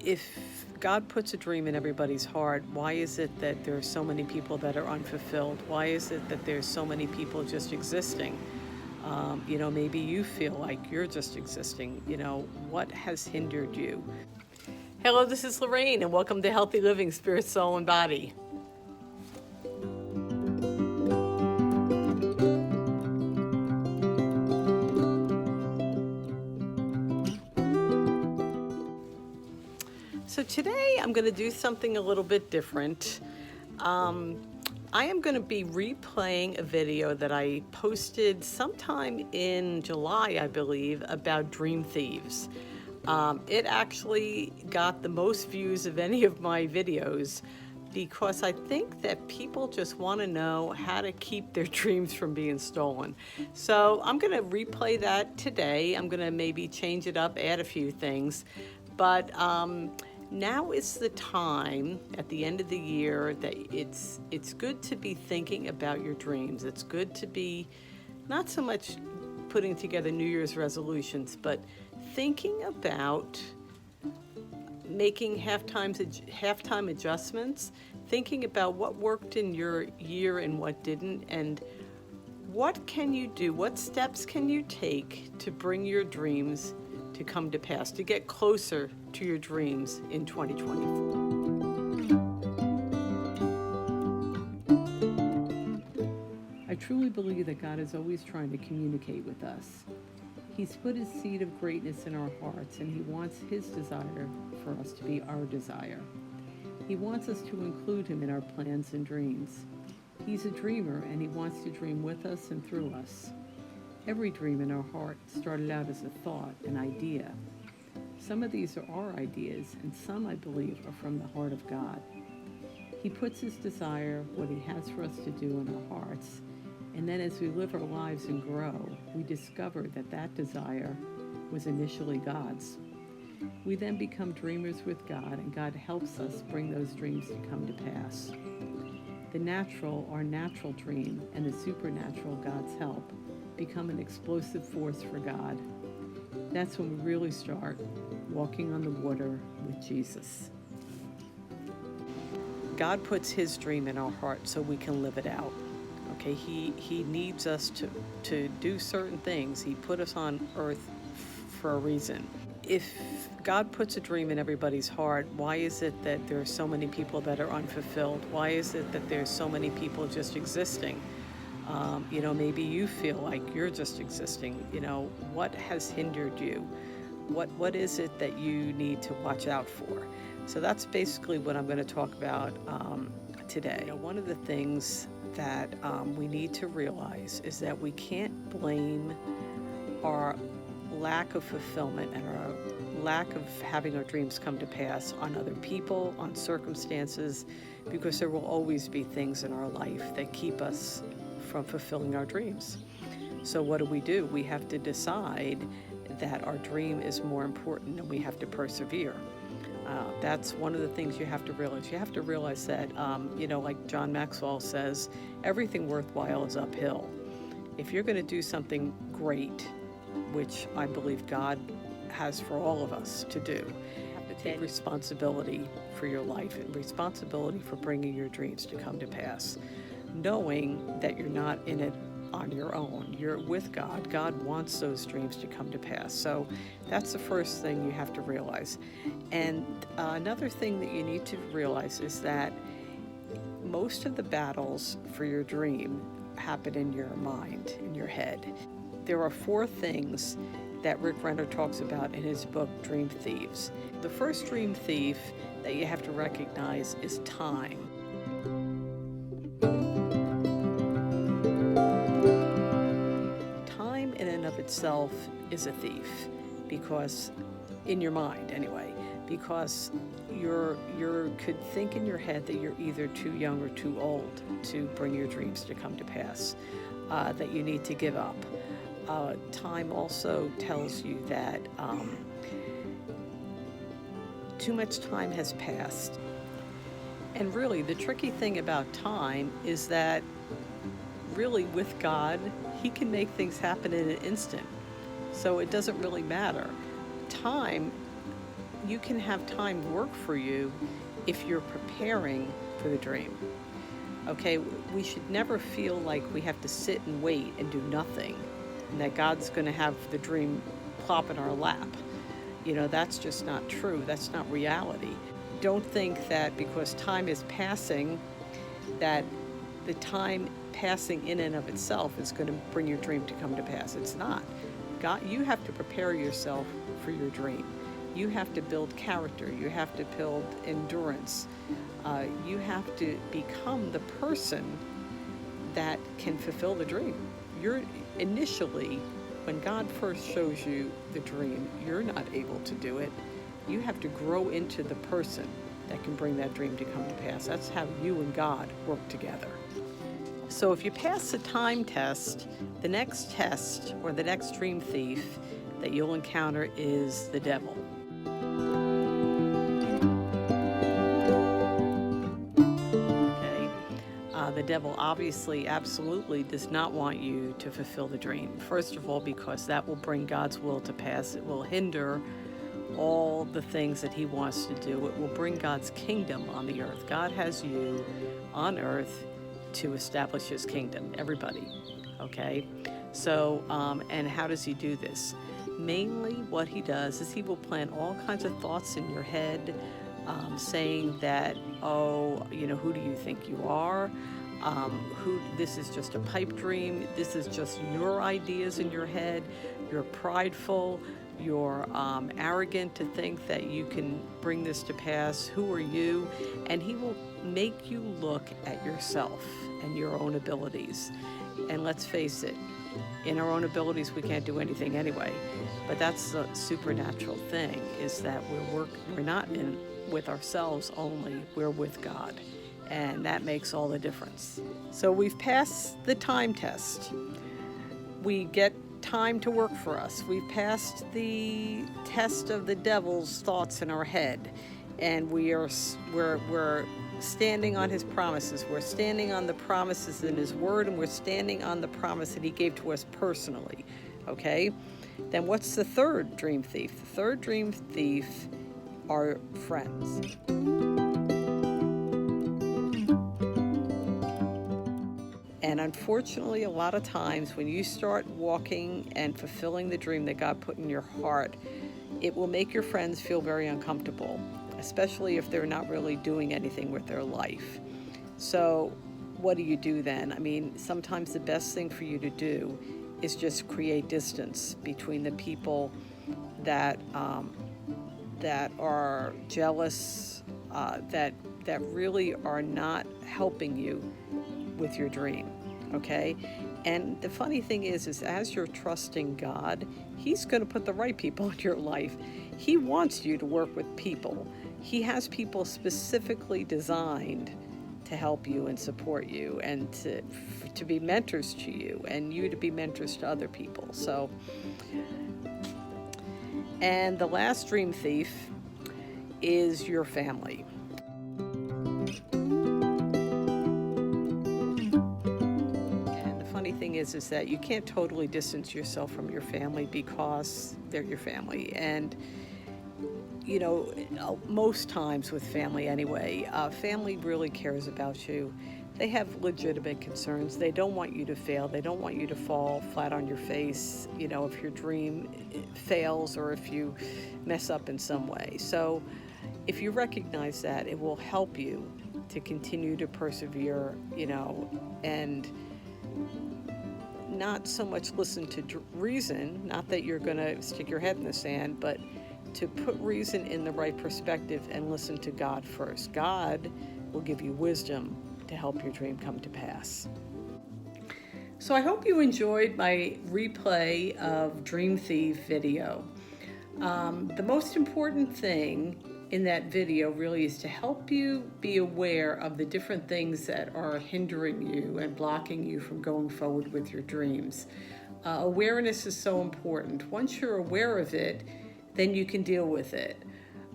If God puts a dream in everybody's heart, why is it that there are so many people that are unfulfilled? Why is it that there's so many people just existing? Maybe you feel like you're just existing. What has hindered you? Hello, this is Lorraine, and welcome to Healthy Living, Spirit, Soul, and Body. So today I'm going to do something a little bit different. I am going to be replaying a video that I posted sometime in July, I believe, about Dream Thieves. It actually got the most views of any of my videos because I think that people just want to know how to keep their dreams from being stolen. So I'm going to replay that today. I'm going to maybe change it up, add a few things. But now is the time at the end of the year that it's good to be thinking about your dreams. It's good to be not so much putting together New Year's resolutions, but thinking about making halftime adjustments, thinking about what worked in your year and what didn't, and what can you do, what steps can you take to bring your dreams to come to pass, to get closer to your dreams in 2024. I truly believe that God is always trying to communicate with us. He's put his seed of greatness in our hearts, and he wants his desire for us to be our desire. He wants us to include him in our plans and dreams. He's a dreamer, and he wants to dream with us and through us. Every dream in our heart started out as a thought, an idea. Some of these are our ideas, and some, I believe, are from the heart of God. He puts his desire, what he has for us to do, in our hearts, and then as we live our lives and grow, we discover that that desire was initially God's. We then become dreamers with God, and God helps us bring those dreams to come to pass. The natural, our natural dream, and the supernatural, God's help, become an explosive force for God. That's when we really start walking on the water with Jesus. God puts his dream in our heart so we can live it out. Okay, he needs us to do certain things. He put us on earth for a reason. If God puts a dream in everybody's heart, why is it that there are so many people that are unfulfilled? Why is it that there's so many people just existing? Maybe you feel like you're just existing. What has hindered you? What is it that you need to watch out for? So that's basically what I'm going to talk about today. One of the things that we need to realize is that we can't blame our lack of fulfillment and our lack of having our dreams come to pass on other people, on circumstances, because there will always be things in our life that keep us from fulfilling our dreams. So what do? We have to decide that our dream is more important, and we have to persevere. That's one of the things you have to realize. You have to realize that, like John Maxwell says, everything worthwhile is uphill. If you're going to do something great, which I believe God has for all of us to do, you have to take responsibility for your life and responsibility for bringing your dreams to come to pass, knowing that you're not in it on your own. You're with God. God wants those dreams to come to pass. So that's the first thing you have to realize. And another thing that you need to realize is that most of the battles for your dream happen in your mind, in your head. There are 4 things that Rick Renner talks about in his book, Dream Thieves. The first dream thief that you have to recognize is time. Time in and of itself is a thief, because, in your mind anyway, because you could think in your head that you're either too young or too old to bring your dreams to come to pass, that you need to give up. Time also tells you that too much time has passed. And really, the tricky thing about time is that really with God, he can make things happen in an instant. So it doesn't really matter. Time, you can have time work for you if you're preparing for the dream. Okay, we should never feel like we have to sit and wait and do nothing, and that God's going to have the dream plop in our lap. That's just not true. That's not reality. Don't think that because time is passing, that the time passing in and of itself is going to bring your dream to come to pass. It's not. God, you have to prepare yourself for your dream. You have to build character. You have to build endurance. You have to become the person that can fulfill the dream. You're initially, when God first shows you the dream, you're not able to do it. You have to grow into the person that can bring that dream to come to pass. That's how you and God work together. So if you pass the time test, the next test or the next dream thief that you'll encounter is the devil. The devil obviously, absolutely does not want you to fulfill the dream. First of all, because that will bring God's will to pass. It will hinder all the things that he wants to do. It will bring God's kingdom on the earth. God has you on earth to establish his kingdom. Everybody, okay? So, and how does he do this? Mainly what he does is he will plant all kinds of thoughts in your head, saying that, who do you think you are? This is just a pipe dream. This is just your ideas in your head. You're prideful. You're arrogant to think that you can bring this to pass. Who are you? And he will make you look at yourself and your own abilities. And let's face it, in our own abilities, we can't do anything anyway. But that's the supernatural thing, is that we're not in with ourselves only, we're with God. And that makes all the difference. So we've passed the time test. We get time to work for us. We've passed the test of the devil's thoughts in our head. And we're standing on his promises. We're standing on the promises in his word, and we're standing on the promise that he gave to us personally. Okay? Then what's the third dream thief? The third dream thief are friends. And unfortunately, a lot of times when you start walking and fulfilling the dream that God put in your heart, it will make your friends feel very uncomfortable, especially if they're not really doing anything with their life. So what do you do then? I mean, sometimes the best thing for you to do is just create distance between the people that are jealous, that really are not helping you with your dream, okay? And the funny thing is as you're trusting God, he's going to put the right people in your life. He wants you to work with people. He has people specifically designed to help you and support you, and to be mentors to you, and you to be mentors to other people. So, and the last dream thief is your family. Thing is that you can't totally distance yourself from your family because they're your family. And most times with family anyway, family really cares about you. They have legitimate concerns. They don't want you to fail. They don't want you to fall flat on your face, if your dream fails or if you mess up in some way. So if you recognize that, it will help you to continue to persevere, and not so much listen to reason, not that you're going to stick your head in the sand, but to put reason in the right perspective and listen to God first. God will give you wisdom to help your dream come to pass. So I hope you enjoyed my replay of Dream Thief video. The most important thing in that video really is to help you be aware of the different things that are hindering you and blocking you from going forward with your dreams. Awareness is so important. Once you're aware of it, then you can deal with it.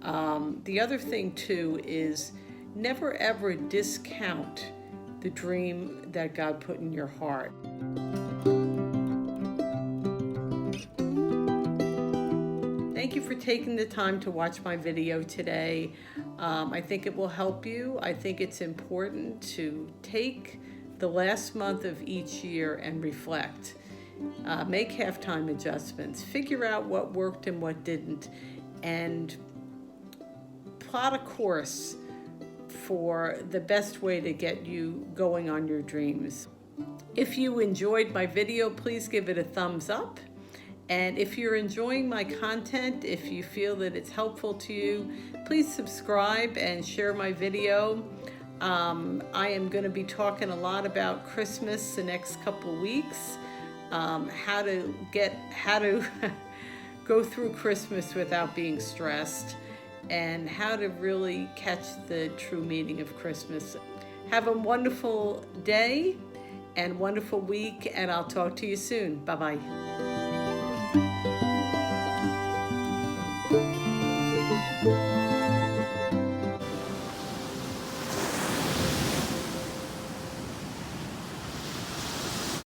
The other thing too is never ever discount the dream that God put in your heart. Thank you for taking the time to watch my video today. I think it will help you. I think it's important to take the last month of each year and reflect. Make halftime adjustments. Figure out what worked and what didn't. And plot a course for the best way to get you going on your dreams. If you enjoyed my video, please give it a thumbs up. And if you're enjoying my content, if you feel that it's helpful to you, please subscribe and share my video. I am going to be talking a lot about Christmas the next couple weeks, how to go through Christmas without being stressed, and how to really catch the true meaning of Christmas. Have a wonderful day and wonderful week, and I'll talk to you soon. Bye-bye.